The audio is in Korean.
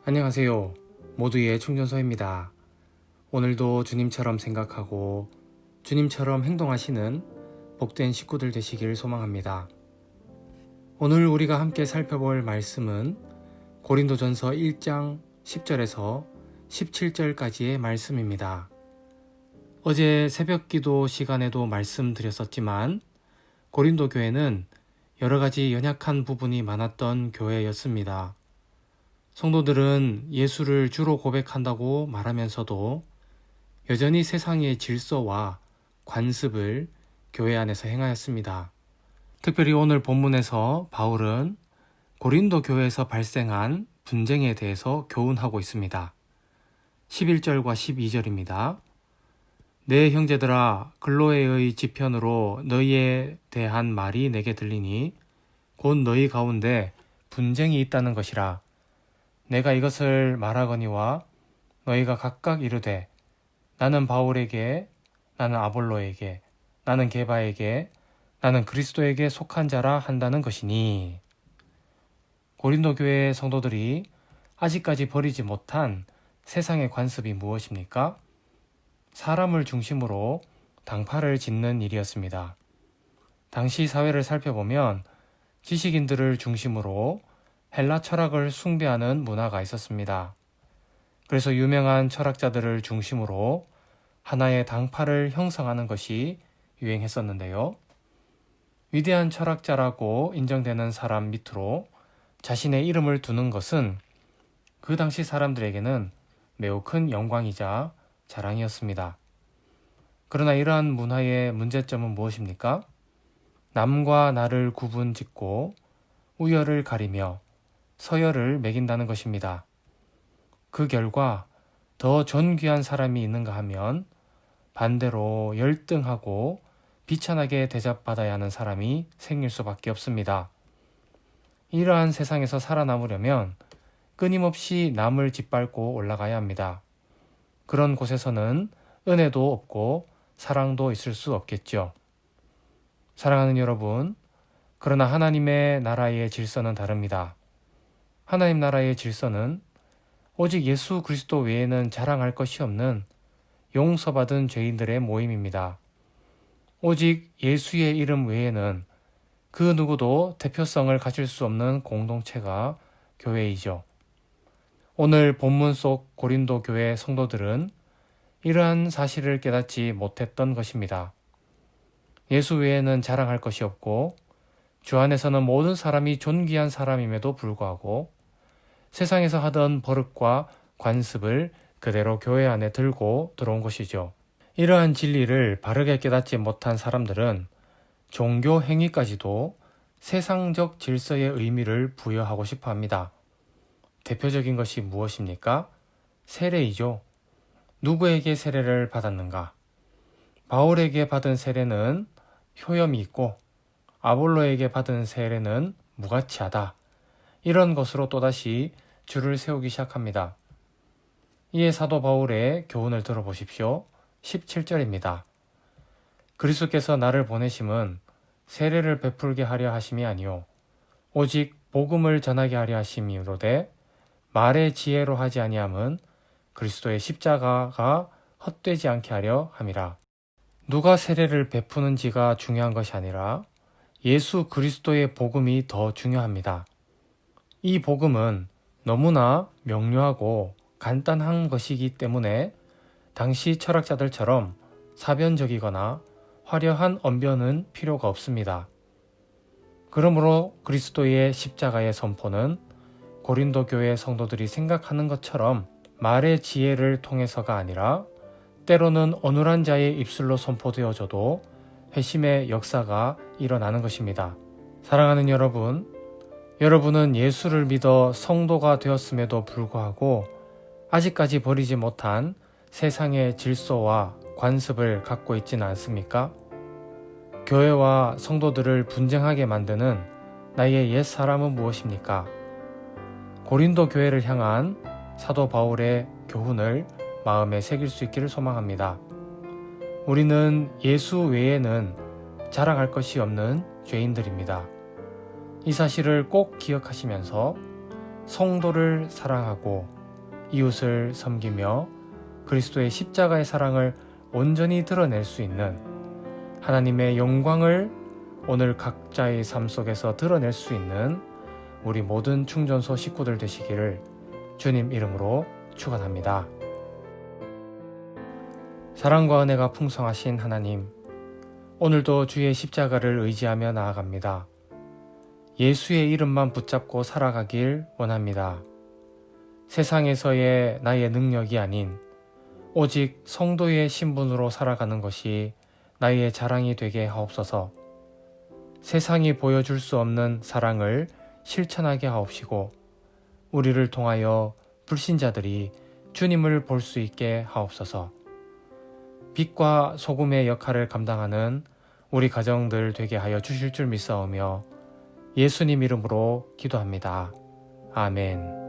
안녕하세요. 모두의 충전소입니다. 오늘도 주님처럼 생각하고 주님처럼 행동하시는 복된 식구들 되시길 소망합니다. 오늘 우리가 함께 살펴볼 말씀은 고린도전서 1장 10절에서 17절까지의 말씀입니다. 어제 새벽기도 시간에도 말씀드렸었지만 고린도 교회는 여러 가지 연약한 부분이 많았던 교회였습니다. 성도들은 예수를 주로 고백한다고 말하면서도 여전히 세상의 질서와 관습을 교회 안에서 행하였습니다. 특별히 오늘 본문에서 바울은 고린도 교회에서 발생한 분쟁에 대해서 교훈하고 있습니다. 11절과 12절입니다. 내 형제들아, 글로에의 지편으로 너희에 대한 말이 내게 들리니 곧 너희 가운데 분쟁이 있다는 것이라. 내가 이것을 말하거니와 너희가 각각 이르되 나는 바울에게, 나는 아볼로에게, 나는 게바에게, 나는 그리스도에게 속한 자라 한다는 것이니. 고린도 교회의 성도들이 아직까지 버리지 못한 세상의 관습이 무엇입니까? 사람을 중심으로 당파를 짓는 일이었습니다. 당시 사회를 살펴보면 지식인들을 중심으로 헬라 철학을 숭배하는 문화가 있었습니다. 그래서 유명한 철학자들을 중심으로 하나의 당파를 형성하는 것이 유행했었는데요. 위대한 철학자라고 인정되는 사람 밑으로 자신의 이름을 두는 것은 그 당시 사람들에게는 매우 큰 영광이자 자랑이었습니다. 그러나 이러한 문화의 문제점은 무엇입니까? 남과 나를 구분짓고 우열을 가리며 서열을 매긴다는 것입니다. 그 결과 더 존귀한 사람이 있는가 하면 반대로 열등하고 비천하게 대접받아야 하는 사람이 생길 수밖에 없습니다. 이러한 세상에서 살아남으려면 끊임없이 남을 짓밟고 올라가야 합니다. 그런 곳에서는 은혜도 없고 사랑도 있을 수 없겠죠. 사랑하는 여러분, 그러나 하나님의 나라의 질서는 다릅니다. 하나님 나라의 질서는 오직 예수 그리스도 외에는 자랑할 것이 없는 용서받은 죄인들의 모임입니다. 오직 예수의 이름 외에는 그 누구도 대표성을 가질 수 없는 공동체가 교회이죠. 오늘 본문 속 고린도 교회 성도들은 이러한 사실을 깨닫지 못했던 것입니다. 예수 외에는 자랑할 것이 없고 주 안에서는 모든 사람이 존귀한 사람임에도 불구하고 세상에서 하던 버릇과 관습을 그대로 교회 안에 들고 들어온 것이죠. 이러한 진리를 바르게 깨닫지 못한 사람들은 종교 행위까지도 세상적 질서의 의미를 부여하고 싶어 합니다. 대표적인 것이 무엇입니까? 세례이죠. 누구에게 세례를 받았는가? 바울에게 받은 세례는 효염이 있고 아볼로에게 받은 세례는 무가치하다. 이런 것으로 또다시 줄을 세우기 시작합니다. 이에 사도 바울의 교훈을 들어보십시오. 17절입니다. 그리스도께서 나를 보내심은 세례를 베풀게 하려 하심이 아니요 오직 복음을 전하게 하려 하심이로되 말의 지혜로 하지 아니함은 그리스도의 십자가가 헛되지 않게 하려 함이라. 누가 세례를 베푸는지가 중요한 것이 아니라 예수 그리스도의 복음이 더 중요합니다. 이 복음은 너무나 명료하고 간단한 것이기 때문에 당시 철학자들처럼 사변적이거나 화려한 언변은 필요가 없습니다. 그러므로 그리스도의 십자가의 선포는 고린도 교회 성도들이 생각하는 것처럼 말의 지혜를 통해서가 아니라 때로는 어눌한 자의 입술로 선포되어져도 회심의 역사가 일어나는 것입니다. 사랑하는 여러분, 여러분은 예수를 믿어 성도가 되었음에도 불구하고 아직까지 버리지 못한 세상의 질서와 관습을 갖고 있지는 않습니까? 교회와 성도들을 분쟁하게 만드는 나의 옛 사람은 무엇입니까? 고린도 교회를 향한 사도 바울의 교훈을 마음에 새길 수 있기를 소망합니다. 우리는 예수 외에는 자랑할 것이 없는 죄인들입니다. 이 사실을 꼭 기억하시면서 성도를 사랑하고 이웃을 섬기며 그리스도의 십자가의 사랑을 온전히 드러낼 수 있는 하나님의 영광을 오늘 각자의 삶 속에서 드러낼 수 있는 우리 모든 충전소 식구들 되시기를 주님 이름으로 축원합니다. 사랑과 은혜가 풍성하신 하나님, 오늘도 주의 십자가를 의지하며 나아갑니다. 예수의 이름만 붙잡고 살아가길 원합니다. 세상에서의 나의 능력이 아닌 오직 성도의 신분으로 살아가는 것이 나의 자랑이 되게 하옵소서. 세상이 보여줄 수 없는 사랑을 실천하게 하옵시고 우리를 통하여 불신자들이 주님을 볼 수 있게 하옵소서. 빛과 소금의 역할을 감당하는 우리 가정들 되게 하여 주실 줄 믿사오며 예수님 이름으로 기도합니다. 아멘.